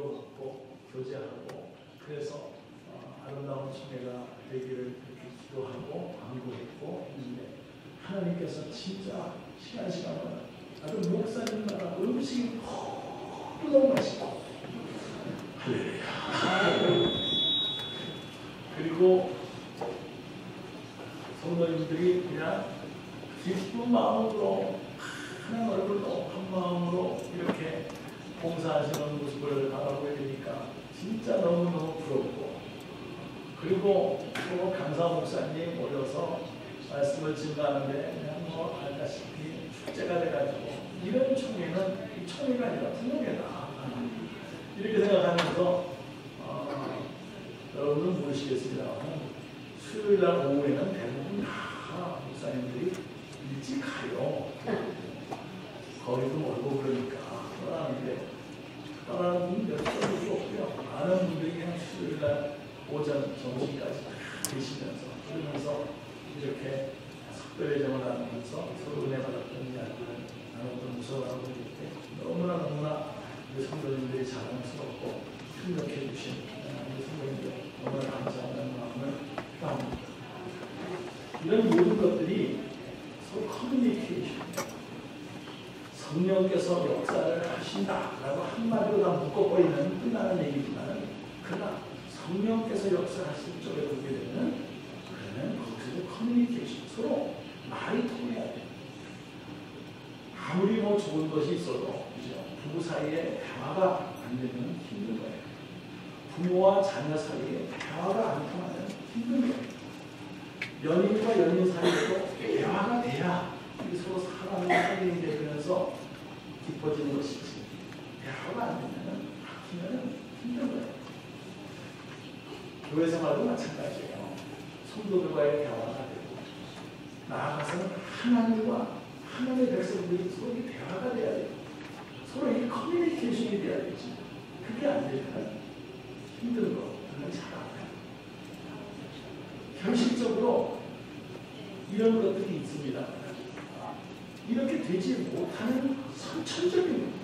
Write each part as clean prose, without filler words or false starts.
위로받고 교제하고 그래서 아름다운 총회가 되기를 이렇게 기도하고 간구했고 있는데 하나님께서 진짜 시간마다 아주 목사님마다 음식이 너무 맛있고 할렐루야. 그리고 성도님들이 그냥 기쁜 마음으로 하나님 얼굴 높은 마음으로 이렇게 봉사하시는 모습을 바라보게 되니까 진짜 너무너무 부럽고 그리고 또 강사 목사님 오셔서 말씀을 증거하는데 그냥 뭐 알다시피 축제가 돼가지고 이런 총회는 이 총회가 아니라 분명해다 이렇게 생각하면서 여러분은 모르시겠습니다만 수요일날 오후에는 대부분 다 목사님들이 일찍 가요. 거리도 멀고 그러니까 떠나는 분은 몇 분도 없고요. 많은 분들이 그냥 수요일날 오전 점심까지 계시면서 그러면서 이렇게 특별회점을 나누면서 서로 은혜 받았던 이야기를 나눴던 무서워하고 있는데 너무나 우리 성도님들이 자랑스럽고 협력해 주신 우리 성도님들 너무나 감사하는 마음을 표합니다. 이런 모든 것들이 서로 커뮤니케이션 성령께서 역사를 하신다라고 한마디로 다 묶어버리는 끝나는 얘기지만 그러나 성령께서 역사하실 쪽에 보게 되면 그러면 거기서 커뮤니케이션 서로 말이 통해야 돼요. 아무리 뭐 좋은 것이 있어도 그죠? 부부 사이에 대화가 안 되면 힘든 거예요. 부모와 자녀 사이에 대화가 안 통하면 힘든 거예요. 연인과 연인 사이에도 대화가 돼야 서로 사랑이 확인이 되면서 깊어지는 것이지 대화가 안 되면 바뀌면 힘든 거예요. 교회 생활도 마찬가지예요. 성도들과의 대화가 되고 나아가서는 하나님과 하나님의 백성들이 서로 대화가 돼야 돼요. 서로 이 커뮤니케이션이 돼야 되지. 그게 안 되면 힘든 거 그건 잘 알아요. 현실적으로 이런 것들이 있습니다. 이렇게 되지 못하는 선천적인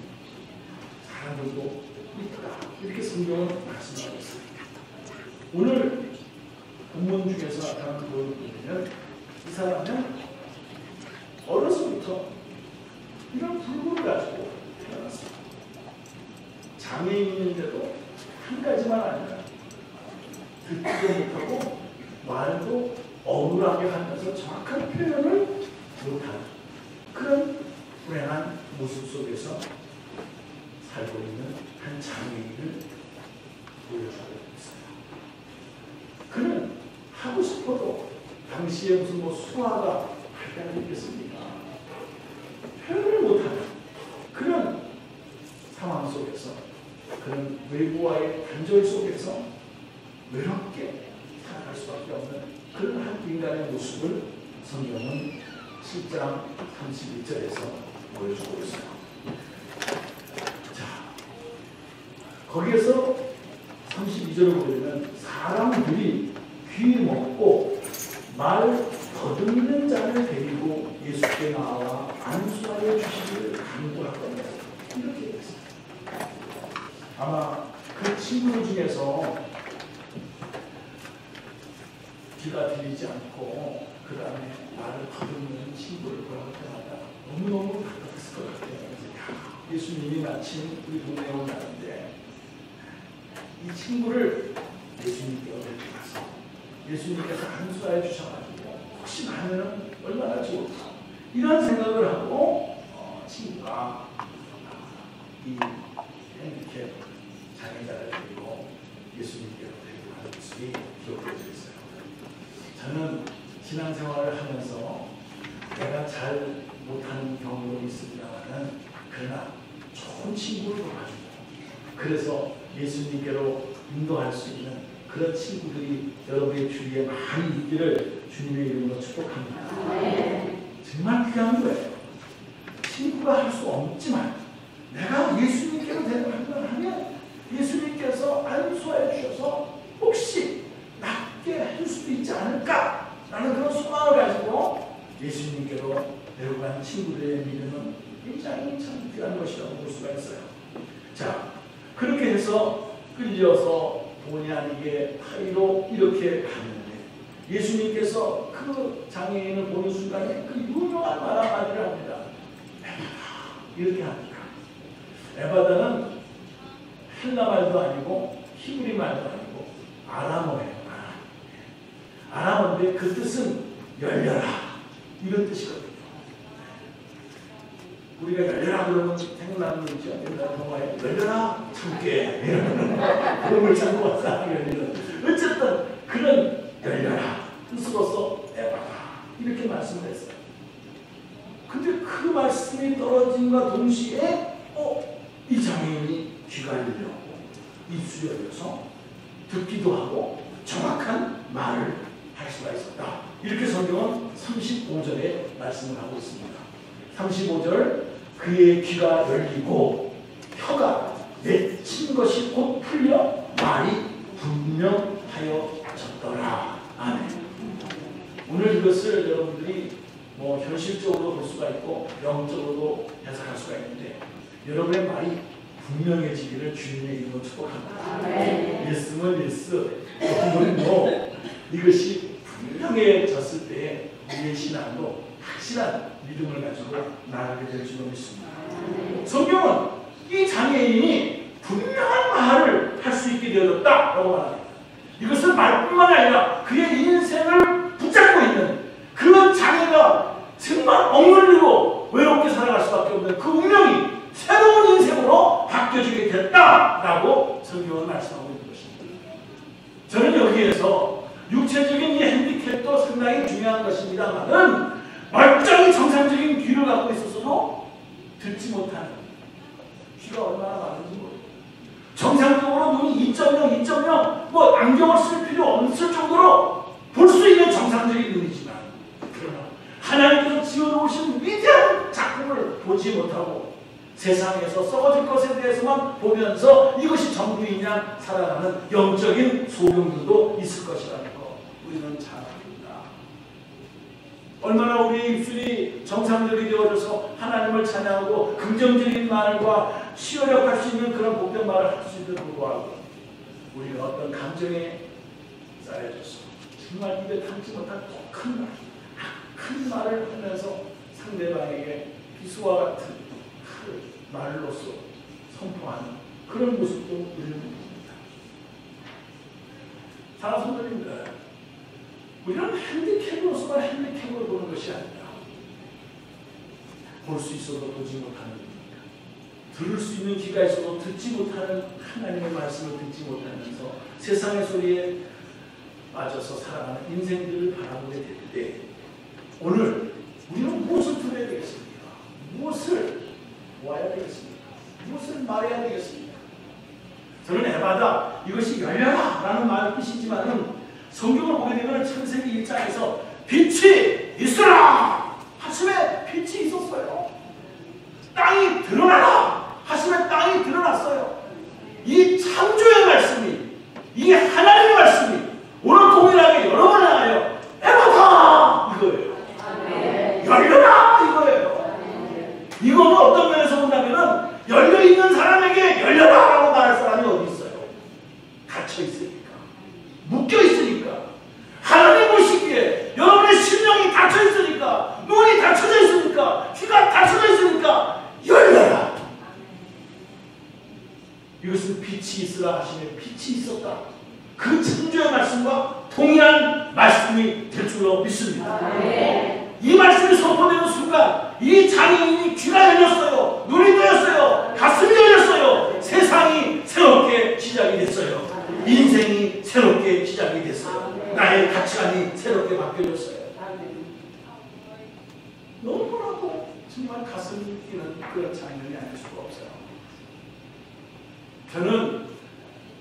사람들도 있다. 이렇게 성경은 말씀하고 있습니다. 오늘 본문 중에서 나타나는 부분을 보면 이 사람은 어려서부터 이런 불구를 가지고 태어났습니다. 장애인인데도 한 가지만 아니라 듣지도 못하고 말도 어눌하게 하면서 정확한 표현을 못하는 그런 불행한 모습 속에서 살고 있는 한 장애인을 보여주고 있어요. 그는 하고 싶어도 당시에 무슨 뭐 수화가 할 때가 있겠습니까? 표현을 못하는 그런 상황 속에서 그는 외부와의 단절 속에서 외롭게 살아갈 수밖에 없는 그런 한 인간의 모습을 성경은 7장 32절에서 보여주고 있어요. 자, 거기에서 32절을 보면 사람들이 귀 먹고 말 더듬는 자를 데리고 예수께 나와 안수하여 주시기를 간구할 겁니다. 이렇게 했습니다. 아마 그 친구 중에서 귀가 들리지 않고 그 다음에 말을 더듬는 친구를 보는 때마다 너무너무 답답했을 것 같아요. 예수님이 마침 우리 동네에 온다는데 이 친구를 예수님께 데리고 가서 예수님께서 안수하여 주셔가지고 혹시 가면은 얼마나 좋을까 이런 생각을 하고 친구가 이 핸디캡 장애자를 데리고 예수님께로 데리고 가는 모습이 기억되어 있어요. 저는 신앙생활을 하면서 내가 잘 못하는 경우도 있습니다만 그러나 좋은 친구를 도와주고 그래서 예수님께로 인도할 수 있는 그런 친구들이 여러분의 주위에 많이 있기를 주님의 이름으로 축복합니다. 정말 귀한 거예요. 친구가 할 수 없지만 내가 예수님께로 데려간다 하면 예수님께서 안수하여 주셔서 혹시 낫게 할 수도 있지 않을까 라는 그런 소망을 가지고 예수님께로 데려간 친구들의 믿음은 굉장히 참 귀한 것이라고 볼 수가 있어요. 자, 그렇게 해서 끌려서 본의 아니게 타이로 이렇게 가는데 예수님께서 그 장애인을 보는 순간에 그 유명한 말 한마디를 합니다. 이렇게 합니다. 에바다는 헬라 말도 아니고 히브리 말도 아니고 아람어예요. 아람어인데 그 뜻은 열려라 이런 뜻이거든요. 우리가 열려라 그러면 생각나는 거 있죠. 옛날 동화에 열려라 참깨 그런 걸 참고 왔다 열리는. 어쨌든 그런 열려라 뜻으로서 에바다 이렇게 말씀을 했어요. 근데 그 말씀이 떨어짐과 동시에 이 장애인이 귀가 열려고 입술이 열려서 듣기도 하고 정확한 말을 할 수가 있었다. 이렇게 성경은 35절에 말씀을 하고 있습니다. 35절 그의 귀가 열리고 혀가 맺힌 것이 곧 풀려 말이 분명하여졌더라. 아멘. 오늘 이것을 여러분들이 현실적으로 볼 수가 있고 영적으로도 해석할 수가 있는데 여러분의 말이 분명해지기를 주님의 이름으로 축복합니다. 예스면 예스, 노는 이것이 분명해졌을 때에 우리의 신앙도 확실한 믿음을 가지고 나아가게 될 줄로 믿습니다. 성경은 이 장애인이 분명한 말을 할 수 있게 되어졌다라고 말합니다. 이것은 말뿐만 아니라 그의 인생을 붙잡고 있는 그 장애가 정말 억눌리고 외롭게 살아갈 수밖에 없는 그 운명이 새로운 인생으로 바뀌어지게 됐다라고 성경은 말씀하고 있는 것입니다. 저는 여기에서 육체적인 이 핸디캡도 상당히 중요한 것입니다만은 멀쩡히 정상적인 귀를 갖고 있어서도 듣지 못하는 귀가 얼마나 많은지 모르겠어요. 정상적으로 눈이 2.0, 2.0 안경을 쓸 필요 없을 정도로 볼 수 있는 정상적인 눈이지만 그러나 하나님께서 지어놓으신 위대한 작품을 보지 못하고 세상에서 썩어질 것에 대해서만 보면서 이것이 전부이냐 살아가는 영적인 소경들도 있을 것이라는 거 우리는 잘 압니다. 얼마나 우리의 입술이 정상적이 되어져서 하나님을 찬양하고 긍정적인 말과 시어력할 수 있는 그런 복된 말을 할 수 있는 불구하고 우리가 어떤 감정에 쌓여져서 정말 입에 담지 못한 독한 말, 악한 말을 하면서 상대방에게 비수와 같은 그 말로서 선포하는 그런 모습도 우리는 봅니다. 사랑하는 성도님들, 우리는 핸디캡으로서만 핸디캡으로 보는 것이 아니라 볼 수 있어도 보지 못하는 겁니다. 들을 수 있는 귀가 있어도 듣지 못하는 하나님의 말씀을 듣지 못하면서 세상의 소리에 빠져서 살아가는 인생들을 바라보게 될 때 오늘 우리는 무엇을 들어야 되겠습니까? 무엇을 보아야 되겠습니까? 무엇을 말해야 되겠습니까? 저는 에바다 이것이 열려라 라는 말의 뜻이지만은 성경을 보게 되면 창세기 1장에서 빛이 있으라 하심에 빛이 있었어요. 땅이 드러나라 하심에 땅이 드러났어요. 이 창조의 말씀이 이 하나님의 말씀이 오늘 동일하게 여러분을 향하여 에바다 이거예요. 열려라 이거예요. 이거는 어떤 면에서 본다면은 열려있는 사람에게 열려라 라고 말할 사람이 어디 있어요? 닫혀있으니까 묶여있으니까 하나님 보시기에 여러분의 심령이 닫혀있으니까 눈이 닫혀져 있으니까 귀가 닫혀져 있으니까 열려라. 이것은 빛이 있으라 하시면 빛이 있었다. 그 창조의 말씀과 동일한 말씀이 될 줄로 믿습니다. 이 말씀이 선포되는 순간 이 장애인이 귀가 열렸어요. 눈이 떠였어요. 가슴이 열렸어요. 세상이 새롭게 시작이 됐어요. 인생이 새롭게 시작이 됐어요. 나의 가치관이 새롭게 바뀌어졌어요. 너무나도 정말 가슴이 뛰는 그런 장면이 아닐 수가 없어요. 저는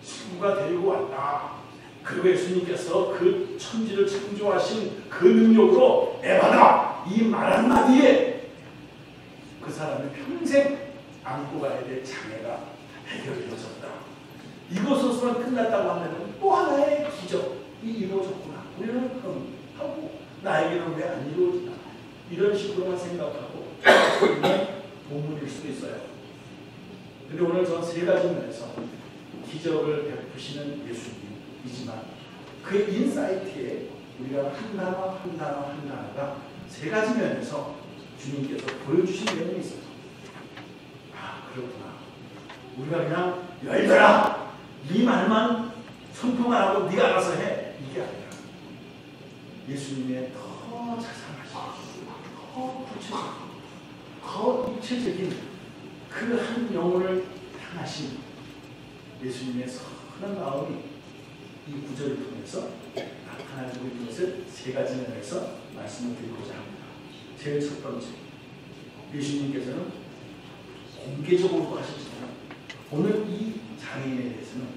친구가 데리고 왔다. 그리고 예수님께서 그 천지를 창조하신 그 능력으로 에바다 이 말 한마디에 그 사람이 평생 안고 가야 될 장애가 해결되어졌다. 이것으로서만 끝났다고 하면 또 하나의 기적이 이루어졌구나. 우리는 하고 나에게는 왜 안 이루어지나 이런 식으로만 생각하고 본문일 수도 있어요. 근데 오늘 저 세 가지 면에서 기적을 베푸시는 예수님이지만 그 인사이트에 우리가 한 단어가 세 가지 면에서 주님께서 보여주신 내용이 있어요. 아, 그렇구나. 우리가 그냥 열더라 이 말만 선포만 하고 네가 알아서 해 이게 아니라 예수님의 더 자상하신, 더 구체적인, 더 입체적인 그 한 영혼을 향하신 예수님의 선한 마음이 이 구절을 통해서 나타나고 있는 것을 세 가지 면에서 말씀을 드리고자 합니다. 제일 첫 번째, 예수님께서는 공개적으로 하셨지만 오늘 이 장애인에 대해서는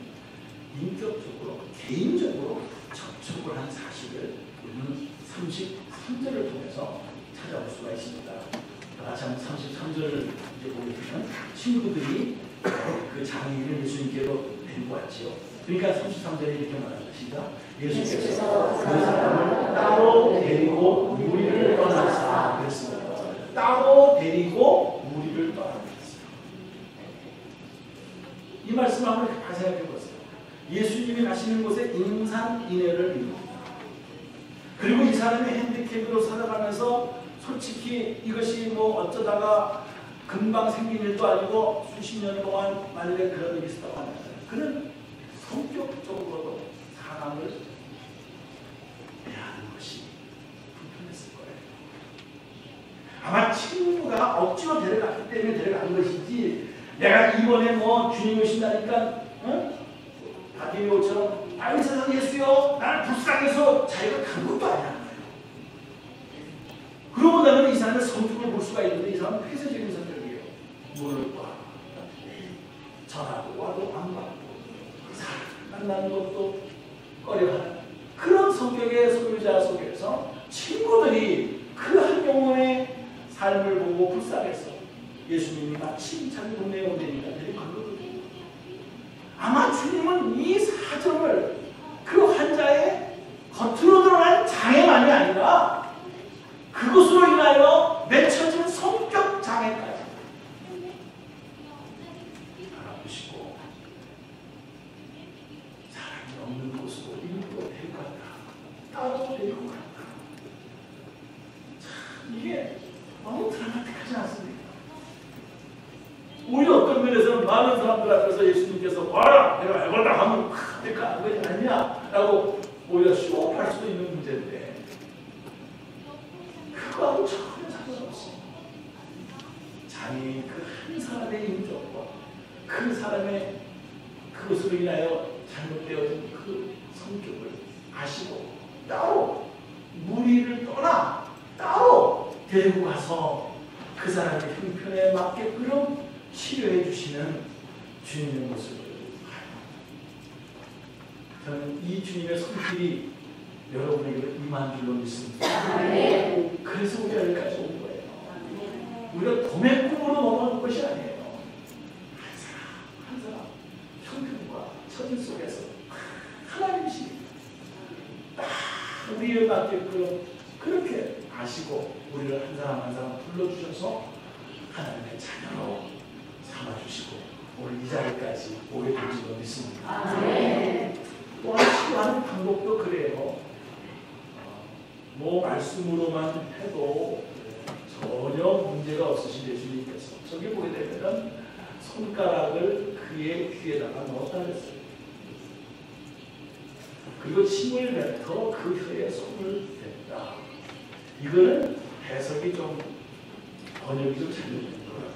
인격적으로, 개인적으로 접촉을 한 사실을 우리는 33절을 통해서 찾아볼 수가 있습니다. 같이 한번 33절을 이제 보게 되면 친구들이 그 장애인을 예수님께로 데리고 왔지요. 그러니까 33절에 이렇게 말합니다. 시작. 예수께서 그 사람을 따로 데리고 무리를 떠나사 그랬습니다. 따로 데리고 무리를 떠나셨어요. 이 말씀을 한번 다시 생각해 보세요. 예수님이 가시는 곳에 인산인해를 이룹니다. 그리고 이 사람이 핸디캡으로 살아가면서 솔직히 이것이 뭐 어쩌다가 금방 생긴 일도 아니고 수십 년 동안 만일에 그런 일이 있었다고 하면 그는 성격적으로도 사람을 대하는 것이 불편했을 거예요. 아마 친구가 억지로 데려갔기 때문에 데려간 것이지 내가 이번에 뭐 주님 오신다니까 바디메오처럼 아이 세상 예수요 나를 불쌍해서 자기가 간 것도 아니야. 그러고 나면 이 사람의 성격을 볼 수가 있는데 이 사람은 폐쇄적인 성격이에요. 물을 봐 전화도 와도 안 받고 만나는 것도 꺼려하는 그런 성격의 소유자 속에서 친구들이 그 한 영혼의 삶을 보고 불쌍해서 예수님이 마침 자기 동네에 온다니까 데리고 거거든요. 아마 주님은 이 사정을 그 환자의 겉으로 드러난 장애만이 아니라 그것으로 인하여 맺혀진 성격 장애까지 알아보시고 사람이 없는 곳으로 일부러 데리고 갔다. 따로 데리고 갔다. 참 이게 너무 드라마틱하지 않습니까? 오히려 어떤 면에서는 많은 사람들 앞에서 예수님께서 와라! 내가 알거나 하면 내가 안 그러지 않냐? 라고 오히려 쇼업할 수도 있는 문제인데 그거하고 전혀 상관없이 장애인 그 한 사람의 인격과 그 사람의 그것으로 인하여 잘못되어진 그 성격을 아시고 따로 무리를 떠나 따로 데리고 가서 그 사람의 형편에 맞게끔 치료해 주시는 주님의 모습을 저는 이 주님의 손길이 여러분에게 임한 줄로 믿습니다. 그래서 우리가 여기까지 온 거예요. 우리가 돔의 꿈으로 넘어가는 것이 아니에요. 한 사람 형편과 처지 속에서 하나님이시 딱 우리에 맞게끔 그렇게 아시고 우리를 한 사람 한 사람 불러주셔서 하나님의 자녀로 삼아주시고 오늘 이 자리까지 오게 된 줄로 믿습니다. 또한 치료하는 방법도 그래요. 뭐 말씀으로만 해도 전혀 문제가 없으신 예수님께서 저기 보게 되면 손가락을 그의 귀에다가 넣었다 그랬어요. 그리고 침을 뱉어 그 혀에 손을 댔다. 이거는 해석이 좀 번역이 좀 잘못된 것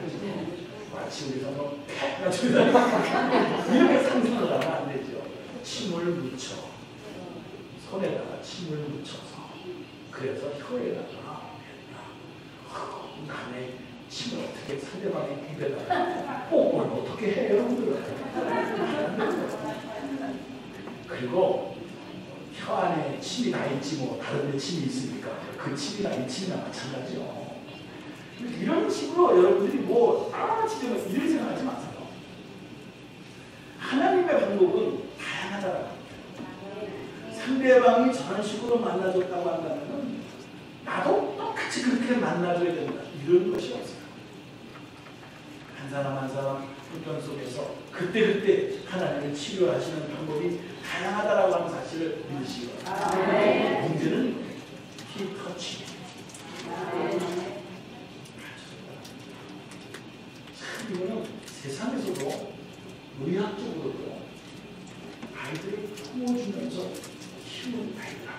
같습니다. 마치 우리가 뭐 이렇게 상상을 하면 안 되죠. 침을 묻혀 손에다가 침을 묻혀서 그래서 혀에다가 남의 침을 어떻게 상대방의 입에다가 뽀뽀를 어떻게 해요 여러분들. 그리고 혀 안에 침이 나 있지 뭐 다른 데 침이 있으니까 그 침이 나 이 침이나 마찬가지요. 이런 식으로 여러분들이 뭐 진짜 이런 생각하지 마세요. 하나님의 방법은 다양하다라고 합니다. 상대방이 저런 식으로 만나줬다고 한다면 나도 똑같이 그렇게 만나줘야 된다. 이런 것이 없어요. 한 사람 한 사람 불편 속에서 그때그때 하나님을 치료하시는 방법이 다양하다라고 하는 사실을 믿으시기 바랍니다. 문제는 터치. 참 이거는 세상에서도 의학적으로도 아이들을 품어주면서 키우는 아이들,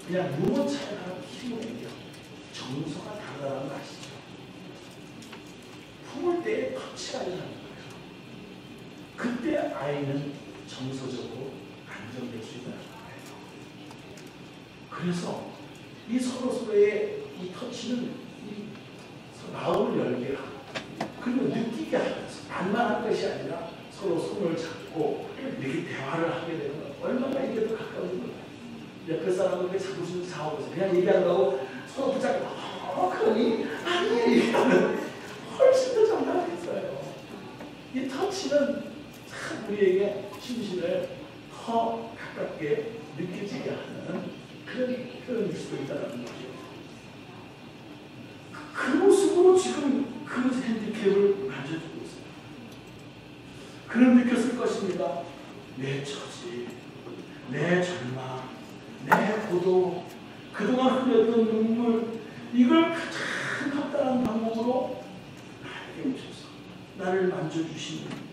그냥 유모차에 키우는 게 정서가 다르다는 거 아시죠? 품을 때의 터치가 일어나는 거예요. 그때 아이는 정서적으로 안정될 수 있다는 거예요. 그래서 이 서로서로의 이 터치는 이 마음을 열게 하고, 그리고 느끼게 하면서 안만한 것이 아니라 서로 손을 잡고 이렇게 대화를 하게 되면 얼마나 이게 더 가까워진 거예요. 옆에 사람들에게 자꾸 자오고서 그냥 얘기한다고 서로 붙잡고 그러니 아니 얘기하면 훨씬 더 정답했어요. 이 터치는 참 우리에게 심신을 더 가깝게 느껴지게 하는 그런 표현일 수도 있다는 거죠. 그 모습으로 지금 그 핸디캡을 만져주고 있어요. 그는 느꼈을 것입니다. 내 처지, 내 절망, 내 고독, 그동안 흘렸던 눈물, 이걸 가장 간단한 방법으로 나에게 오셔서 나를 만져주시는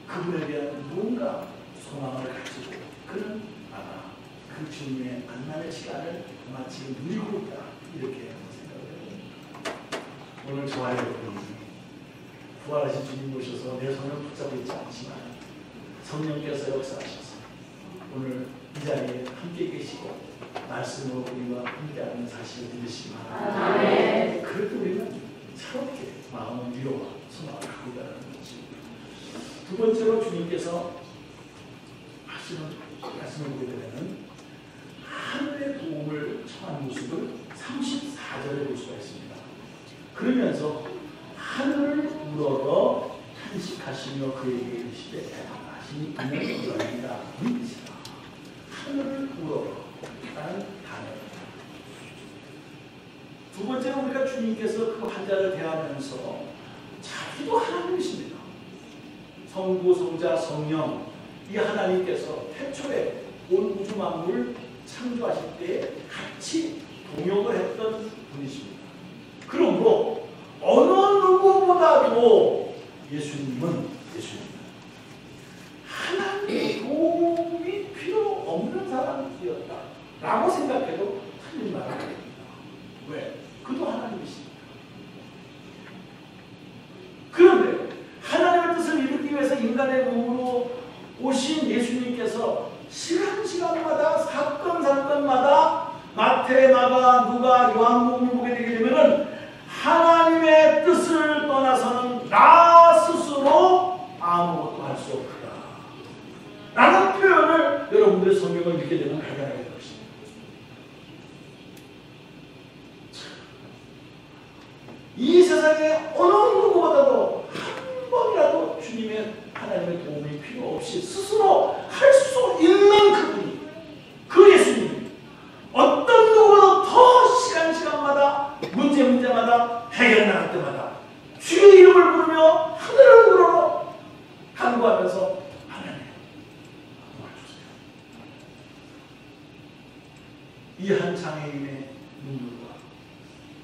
그분에 대한 무언가 소망을 가지고 그는 아마 그 주님의 만남의 시간을 마치 누리고 있다, 이렇게 생각을 해요. 오늘 저와 여러분이 부활하신 주님 모셔서 내 손을 붙잡고 있지 않지만 성령께서 역사하셔서 오늘 이 자리에 함께 계시고 말씀으로 우리와 함께하는 사실을 믿으시기 바랍니다. 그럴 때 우리는 새롭게 마음의 위로와 소망을 갖고 있다는 거죠. 두 번째로 주님께서 하시는 말씀을 보게 되면 하늘의 도움을 청한 모습을 34절에 볼 수가 있습니다. 그러면서 하늘을 우러러 탄식하시며 그에게 이르시되 하시니 그는 이러리라 믿으시라. 하늘을 우러러 라는 단어입니다. 두 번째로 우리가 주님께서 그 환자를 대하면서 자기도 하나님이십니다. 성부, 성자, 성령, 이 하나님께서 태초에 온 우주 만물을 창조하실 때 같이 동역을 했던 분이십니다. 그러므로 어느 누구보다도 예수님은 하나님의 도움이 필요 없는 사람이었다 라고 생각해도 틀린 말은 아닙니다. 왜? 그도 하나님이십니다. 그런데 하나님의 뜻을 이루기 위해서 인간의 몸으로 오신 예수님께서 시간마다 사건마다 마태, 마가, 누가, 요한복음을 보게 되게 되면은 하나님의 뜻을 떠나서는 나 스스로 아무것도 할 수 없다 라는 표현을 여러분들의 성경을 읽게 되면 발견하게 될 것입니다. 이 세상에 어느 누구보다도 한 번이라도 주님의 하나님의 도움이 필요 없이 스스로 할 수 있는 그분이, 그 예수님, 어떤 누구보다 더 시간마다 문제마다 해결 나갈 때마다 주의 이름을 부르며 하늘을 우러러 간구하면서 하나님 도와주세요. 이 한 장애인의 눈물과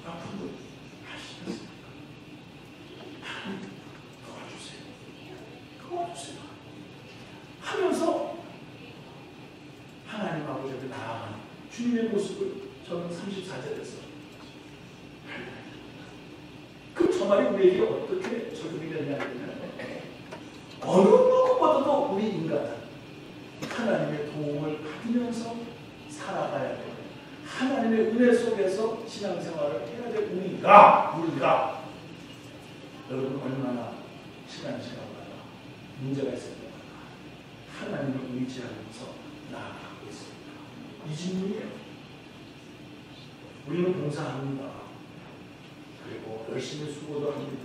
아픔을 하시겠습니까? 하나님 도와주세요 하면서 하나님 아버지 앞에 나아가는 주님의 모습을 저는 34절에서 그 저 말이 우리에게 어떻게 적용이 되냐면 어느 누구보다도 우리 인간은 하나님의 도움을 받으면서 살아가야 돼요. 하나님의 은혜 속에서 신앙생활을 해야 될 우리가 여러분 얼마나 시간마다 문제가 있을 때마다 하나님을 의지하면서 나아가고 있습니다. 이 질문이에요. 우리는 봉사합니다. 그리고 열심히 수고도 합니다.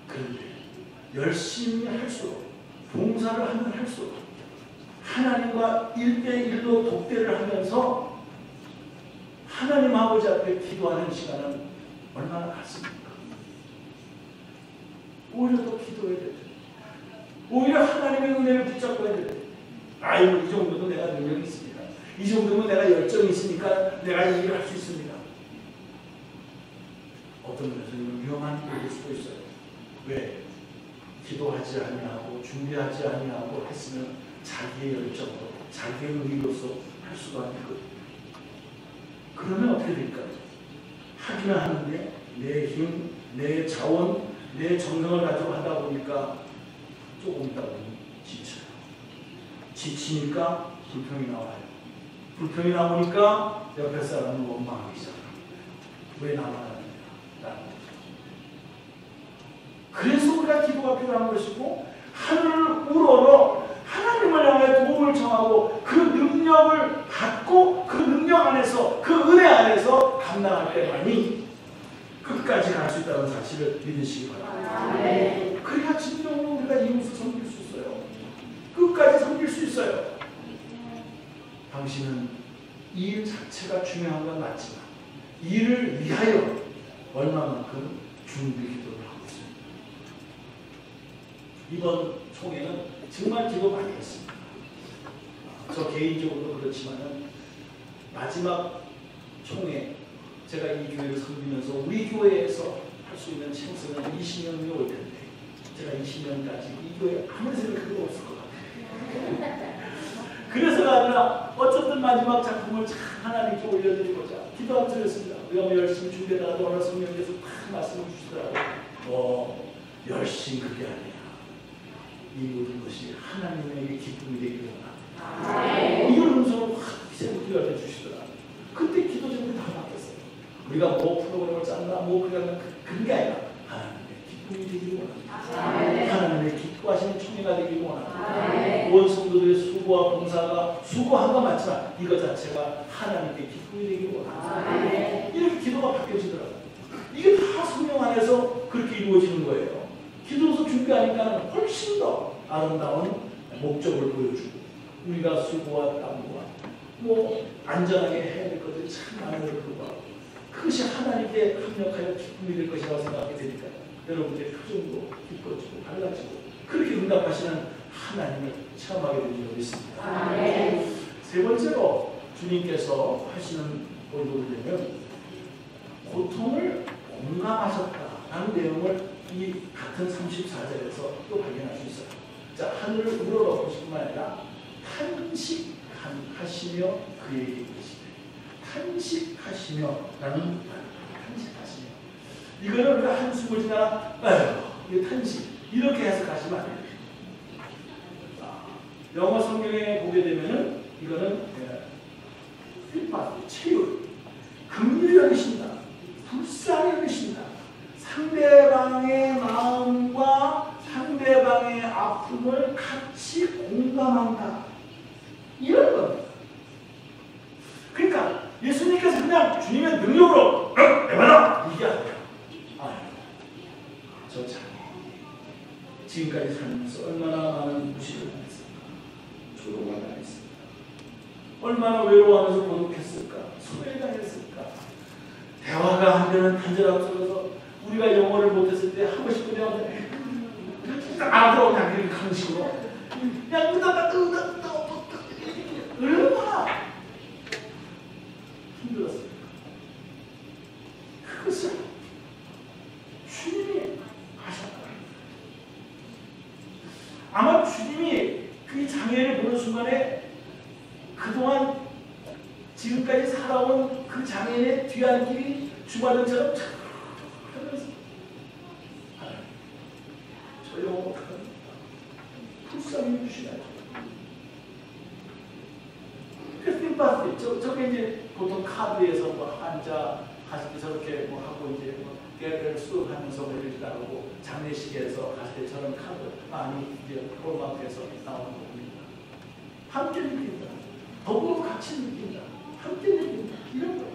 그런데 열심히 할수록, 봉사를 하면 할수록 하나님과 1대1로 독대를 하면서 하나님 아버지 앞에 기도하는 시간은 얼마나 같습니까? 오히려 더 기도해야 돼. 오히려 하나님의 은혜를 붙잡고 해야 돼. 아이고, 이 정도면 내가 능력이 있습니다. 이 정도면 내가 열정이 있으니까 내가 이 일을 할 수 있습니다. 어떤 면에서는 위험한 일일 수도 있어요. 왜? 기도하지 아니하고 준비하지 아니하고 했으면 자기의 열정으로, 자기의 의로서 할 수가 없거든요. 그러면 어떻게 될까요? 하기는 하는데 내 힘, 내 자원, 내 정성을 가지고 하다 보니까 조금 있다 보면 지쳐요. 지치니까 불평이 나와요. 불평이 나오니까 옆에 사람은 원망하기 시작해요. 왜 나만 하느냐? 라는 거죠. 그래서 우리가 기도가 필요한 것이고, 하늘을 우러러 하나님을 향해 도움을 청하고 그 능력을 갖고 그 능력 안에서, 그 은혜 안에서 감당할 때만이 끝까지 갈 수 있다는 사실을 믿으시기 바랍니다. 그래야 진정으로 우리가 이웃을 섬길 수 있어요. 끝까지 섬길 수 있어요. 당신은 이 일 자체가 중요한 건 맞지만 이 일을 위하여 얼마만큼 준비 기도를 하고 있습니다. 이번 총회는 정말 기도 많이 했습니다. 저 개인적으로도 그렇지만은 마지막 총회, 제가 이 교회를 섬기면서 우리 교회에서 할 수 있는 찬스는 20년이 올 텐데 제가 20년까지 이 교회에 아무리 생각해도 없을 것 같아요. 그래서가 아니라 어쨌든 마지막 작품을 참 하나님께 올려드리고자 기도하면서 그랬습니다. 우리가 뭐 열심히 준비하다가 오늘 성령께서 탁 말씀을 주시더라고요. 열심히 그게 아니야. 이 모든 것이 하나님에게 기쁨이 되기를 원합니다. 이런 음성을 확 기세부터 열어주시더라고요. 그때 기도 제목이 다 바뀌었어요. 우리가 뭐 프로그램을 짰나 뭐 그런 게 아니라 하나님의 기쁨이 되기를 원합니다. 하나님의 기뻐하시는 총회가 되기를 원합니다. 온 성도들의 수고와 봉사가 수고한 건 맞지만 이거 자체가 하나님께 기쁨이 되기를 원합니다. 이렇게 기도가 바뀌어지더라고요. 이게 다 성령 안에서 그렇게 이루어지는 거예요. 기도로서 준비하니까 훨씬 더 아름다운 목적을 보여주고 우리가 수고와 땀과 뭐 안전하게 해야 될 것들이 참 많음에도 불구하고 그것이 하나님께 합력하여 기쁨이 될 것이라고 생각하게 되니까 여러분들의 표정도 기뻐지고 달라지고 그렇게 응답하시는 하나님을 체험하게 된 적이 있습니다. 세 번째로 주님께서 하시는 본도를 보면 고통을 공감하셨다라는 내용을 이 같은 34절에서 또 발견할 수 있어요. 자, 하늘을 우러러보실 뿐만 아니라 탄식하시며 그에게 이르시되 탄식하시며 라는 말, 탄식하시며 이거는 우리가 한숨을 지나 이게 탄식 이렇게 해석하시면 안 돼요. 영어 성경에 보게 되면은 이거는 필파스, 체육, 긍휼히 여기신다, 불쌍히 여기신다, 상대방의 마음과 상대방의 아픔을 같이 공감한다. 이런 겁니다. 그러니까 예수님께서 그냥 주님의 능력으로 해봐라 이게 아니라 저 자기 지금까지 살면서 얼마나 많은 무시를 당했을까, 조롱을 당했을까, 얼마나 외로워하면서 고독했을까, 소외당했을까, 대화가 안 되는 단절 앞서서 우리가 영어를 못했을 때 하고 싶은 대화를 알아들어 그냥 이렇게 하는 식으로 그냥 얼마나 힘들었을까. 그것을 주님이 하셨다. 아마 주님이 그 장애를 보는 순간에 그동안 지금까지 살아온 그 장애인의 뒤안길이 주마등처럼 하면서 저 영어 못하는 불쌍히 주시나요? 그래서 저게 이제 보통 카드에서 뭐 한자 하실 때 저렇게 뭐 하고 이제 뭐 깨를 쑥 하면서 뭐 이렇게 나오고 장례식에서 갔을 때 저런 카드 많이 이제 프로마트에서 나오는 겁니다. 함께 느낀다. 더불어 같이 느낀다. 함께 느낀다. 이런 거예요.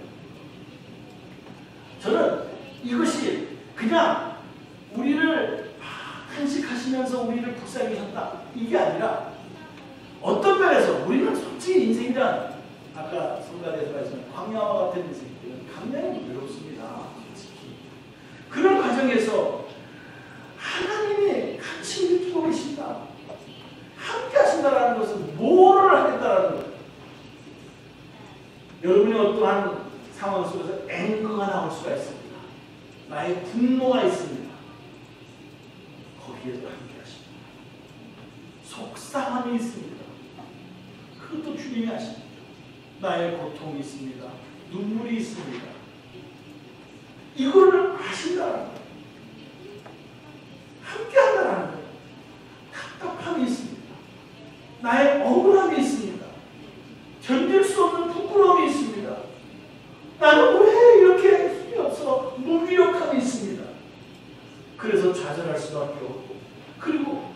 저는 이것이 그냥 우리를 탄식하시면서 우리를 불쌍히 하셨다. 이게 아니라 어떤 면에서 우리는 솔직히 인생이란 아까 성가대에서 말씀한 광야와 같은 인생이면 강량이 외롭습니다. 솔직히. 그런 과정에서 하나님이 같이 우리 두고 계신다. 함께 하신다라는 것은 뭐를 하겠다라는 거예요. 여러분이 어떠한 상황 속에서 앵거가 나올 수가 있습니다. 나의 분노가 있습니다. 거기에도 함께 하십니다. 속상함이 있습니다. 그것도 주님이 하십니다. 나의 고통이 있습니다. 눈물이 있습니다. 이거를 하신다는 거예요. 함께 한다는 거예요. 답답함이 있습니다. 나의 억울함이 있습니다. 견딜 수 없는 부끄러움이 있습니다. 나는 왜 이렇게 힘이 없어? 무기력함이 있습니다. 그래서 좌절할 수밖에 없고, 그리고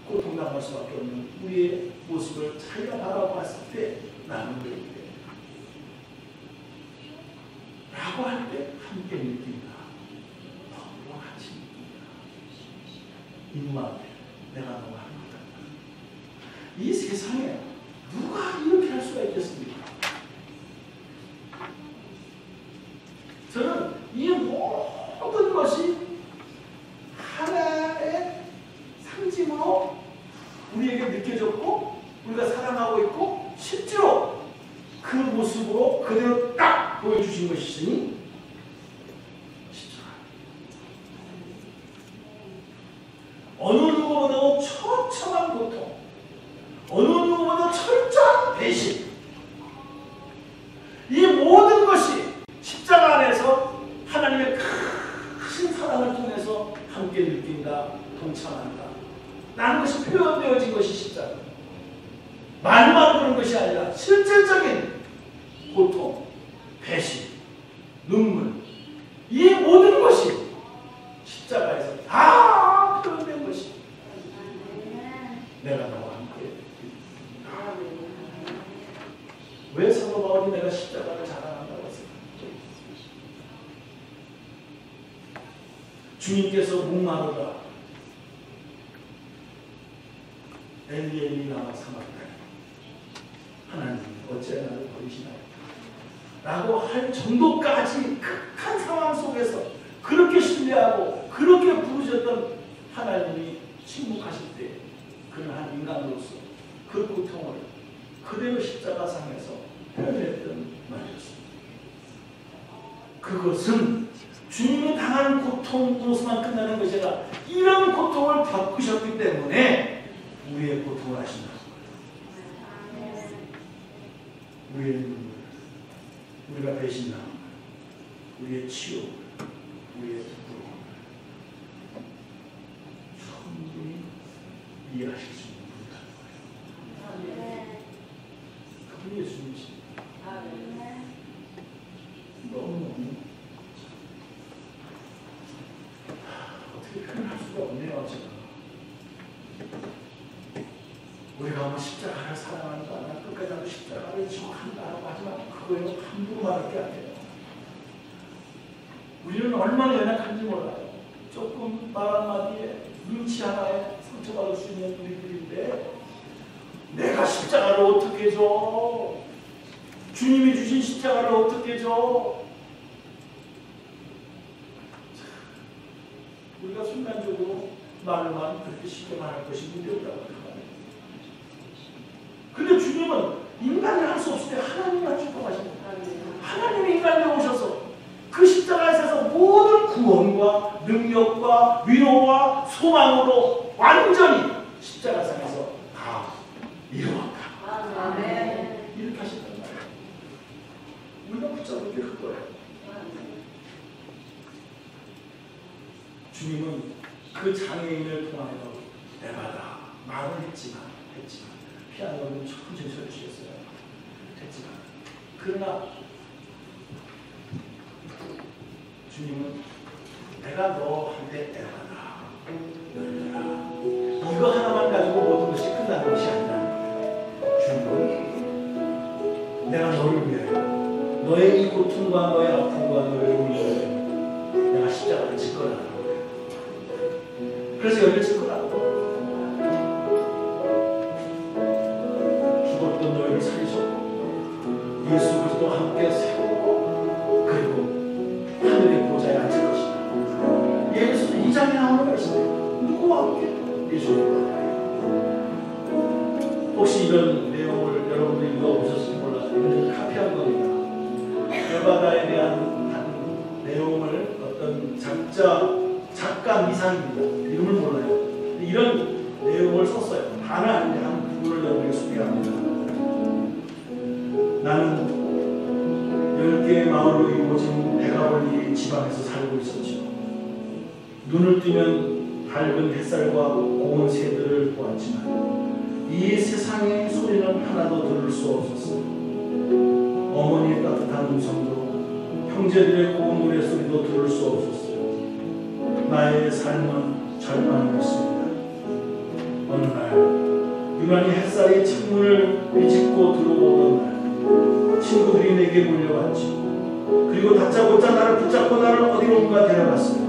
고통당할 수밖에 없는 우리의 모습을 자기가 바라봤을 때 나는 왜 이래? 라고 할 때 함께 느낀다. 너무 같이 느낀다. 입마음에 내가 너무 한국다. 이 세상에 누가 이렇게 할 수가 있겠습니까? 저는 이 모든 것이 하나의 상징으로 우리에게 느껴졌고, 우리가 사랑하고 있고, 실제로 그 모습으로 그대로 딱 보여주신 것이니 십자가. 어느 누구보다도 처참한 고통, 어느 누구보다 철저한 배신, 이 모든 것이 십자가 안에서 하나님의 큰 사랑을 통해서 함께 느낀다, 동참한다 라는 것이 표현되어진 것이 십자가. 말만 그런 것이 아니라 실질적인 고통, 배신, 눈물, 이 모든 것이 십자가에서 다 표현된 것이 내가 너와 함께. 왜 사도 바울이 내가 십자가를 자랑한다고 했을까? 주님께서 목마르다 엘리 엘리 라마 사박다니, 하나님 어찌 나를 버리시나요? 라고 할 정도까지 극한 상황 속에서 그렇게 신뢰하고 그렇게 부르셨던 하나님이 침묵하실 때 그는 한 인간으로서 그 고통을 그대로 십자가상에서 표현했던 말이었습니다. 그것은 주님이 당하는 고통으로서만 끝나는 것이 아니라 이런 고통을 겪으셨기 때문에 우리의 고통을 하신다. 우리의 눈물, 우리가 배신당, 우리의 치욕, 우리의 부끄러움 충분히 이해하실 수 있는 분이라는 거예요. 그분이 예수님이십니다. 너무너무 어떻게 표현할 수가 없네요. 제가 우리가 뭐 십자가를 사랑한다, 끝까지 나도 십자가를 지속한다라고 하지만 그거에 함부로 말할 게 아니에요. 우리는 얼마나 연약한지 몰라요. 조금 말 한마디에 눈치 하나에 상처받을 수 있는 우리들인데 내가 십자가를 어떻게 줘? 주님이 주신 십자가를 어떻게 줘? 우리가 순간적으로 말로만 그렇게 쉽게 말할 것이 문제라고 생각합니다. 근데 주님은 인간이 할 수 없을 때 하나님만 축복하십니다. 하나님이 인간에 오셔서 그 십자가에서 모든 구원과 능력과 위로와 소망으로 완전히 십자가상에서 다 이루었다. 아멘. 이렇게 하신단 말이에요. 우리가 붙잡을 게 그거예요. 주님은 그 장애인을 통하여 내가다 말을 했지만 피아노는 천천히 쳐주시겠어요. 했지만 그러나 주님은 내가 너한테 애가다 열려라, 이거 하나만 가지고 모든 것이 끝나는 것이 아니라 주님은 내가 너를 위하여 너의 이 고통과 너의 아픔과 너의 울음을 내가 십자가를 질 거라는 거예요. 그래서 열려질 거라고. 죽었던 너희를 살리셨고 예수 그리스도와 함께 세우고 그리고 하늘의 보좌에 앉을 것이다. 예수는 2장에 나오는 말씀이에요. 예수님과 혹시 이런 내용을 여러분들이 읽어보셨을지 몰라요. 이건 카피한 겁니다. 열바다에 대한 한 내용을 어떤 작가 미상입니다. 이름을 몰라요. 이런 내용을 썼어요. 하나 아닌데 한 부분을 여러분에게 소개합니다. 나는 10개의 마을로 이루어진 배가 벌리 지방에서 살고 있었죠. 눈을 뜨면 밝은 햇살과 고운 새들을 보았지만 이 세상의 소리는 하나도 들을 수 없었어요. 어머니의 따뜻한 음성도 형제들의 고운 노래소리도 들을 수 없었어요. 나의 삶은 절망이었습니다. 어느 날 유난히 햇살이 창문을 비집고 들어오던 날 친구들이 내게 몰려왔죠. 그리고 다짜고짜 나를 붙잡고 나를 어디론가 데려갔어요.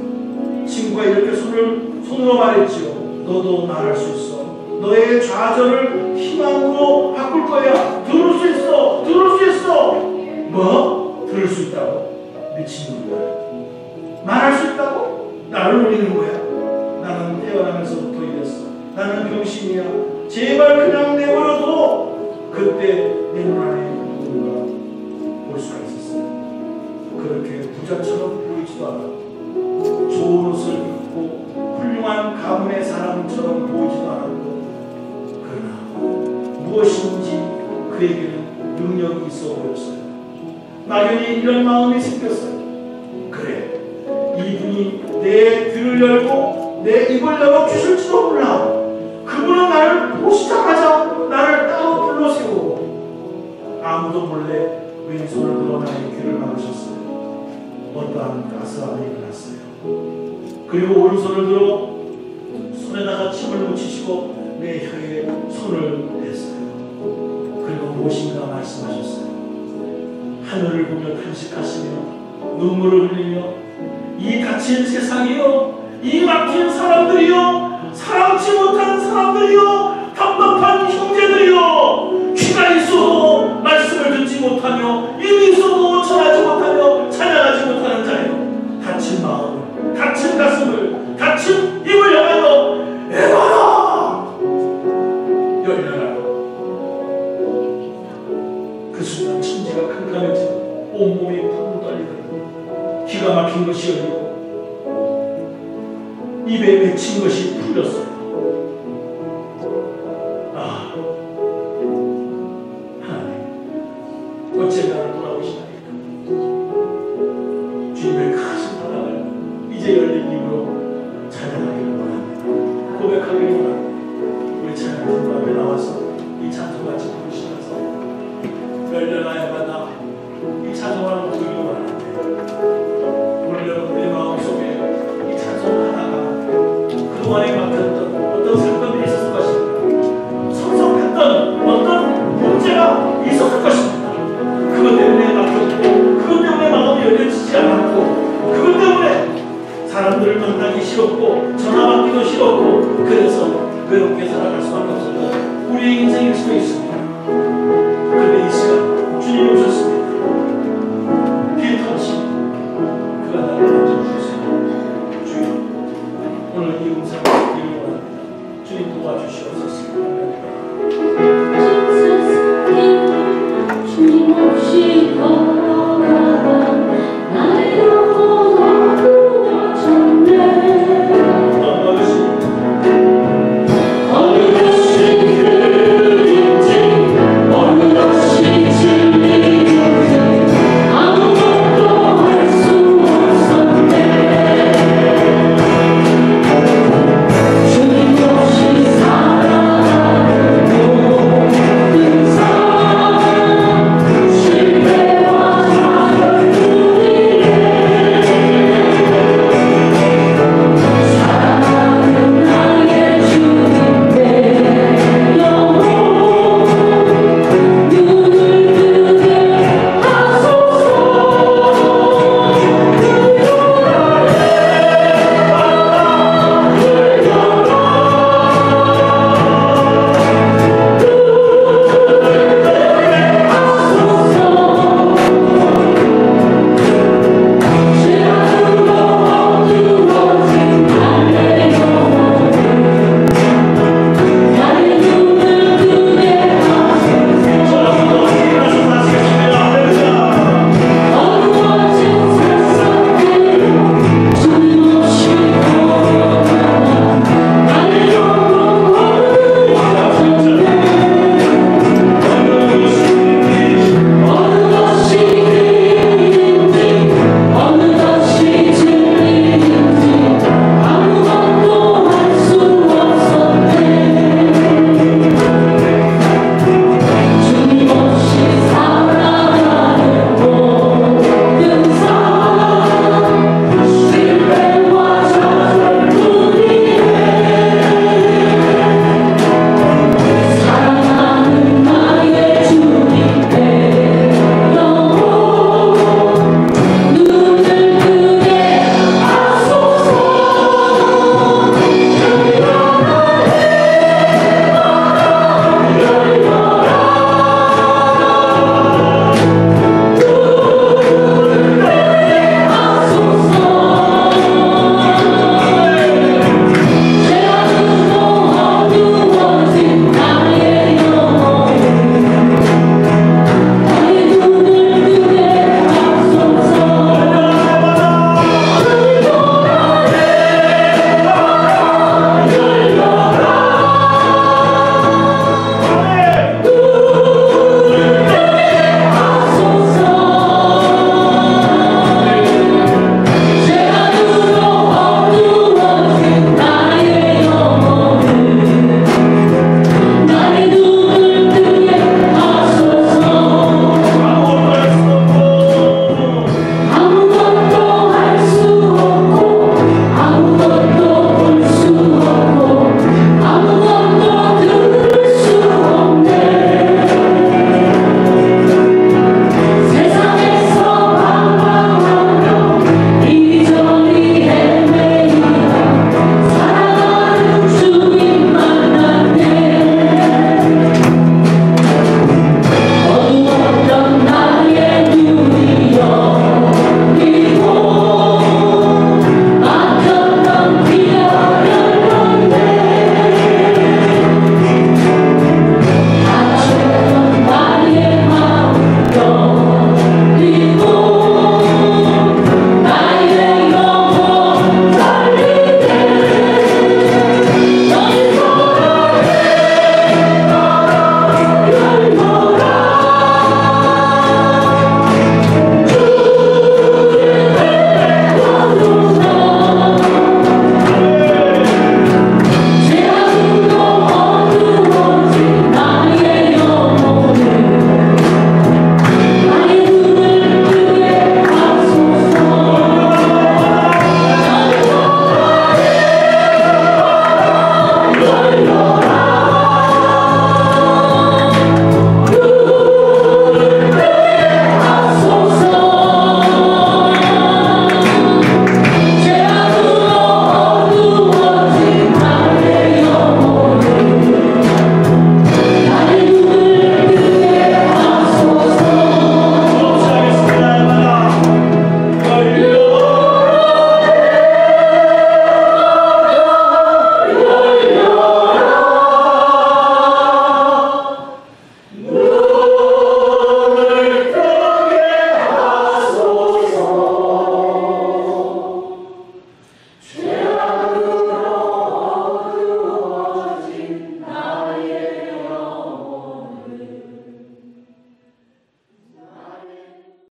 친구가 이렇게 손으로 말했지요. 너도 말할 수 있어. 너의 좌절을 희망으로 바꿀 거야. 들을 수 있어. 들을 수 있어. 뭐? 들을 수 있다고? 미친놈이야. 말할 수 있다고? 나를 노리는 거야. 나는 태어나면서부터 이랬어. 나는 병신이야. 제발 그냥 내버려둬. 그때 내 눈 안에 누군가 볼 수가 있었어요. 그렇게 부자처럼 보이지도 않았고 좋은 옷을 입고 훌륭한 가문의 사람처럼 보이지도 않았고 그러나 무엇인지 그에게는 능력이 있어 보였어요. 막연히 이런 마음이 생겼어요. 그래, 이분이 내 귀를 열고 내 입을 열어 주실지도 몰라. 그분은 나를 보시자마자 나를 따로 불러 세우고 아무도 몰래 왼손을 들어 나의 귀를 막으셨어요. 어떠한 가스함이 일어났어요. 그리고 오른손을 들어 손에다가 침을 묻히시고 내 혀에 손을 댔어요. 그리고 무엇인가 말씀하셨어요. 하늘을 보며 탄식하시며 눈물을 흘리며 이 갇힌 세상이요, 이 막힌 사람들이요, 사랑치 못한 사람들이요, 답답한 형제들이요, 귀가 있어도 말씀을 듣지 못하며 입이 있어도 전하지 못하며 찬양하지 못하는 자요, 닫힌 마음을, 닫힌 가슴을, 닫힌 입을 열어 열어라! 열려라. 그 순간 천지가 캄캄해지고 온몸이 쿵 떨리더니 기가 막힌 것이 열리고 입에 맺힌 것이 풀렸어요. 아, 하나님, 어째 나를 돌아보시나이까. 주님의 크신 사랑을 이제 열린 입으로 찬양하기를 원합니다. 고백하기를 원합니다. 우리 찬양팀 앞에 나와서 이 찬송 같이 부르시면서 열려나야 바다 이 찬송을 부르기 원합니다. 오늘 여러분의 마음속에 이 찬송 하나가 그동안에 맡았던 어떤 사건들이 있었을 것입니다. 성숙했던 어떤 문제가 있었을 것입니다. 그것 때문에 맡겼고 그것 때문에 마음이 열려지지 않았고 그것 때문에 사람들을 만나기 싫었고 전화 받기도 싫었고 그래서 외롭게 살아갈 수밖에 없었던 우리의 인생일 수도 있습니다. 그런데 이 시간 주님이 오셨습니다. 피터치 그가 나를 만져주셨어요. 주님 오늘 이 음성을 듣기를 원합니다. 주님 도와주시옵소서.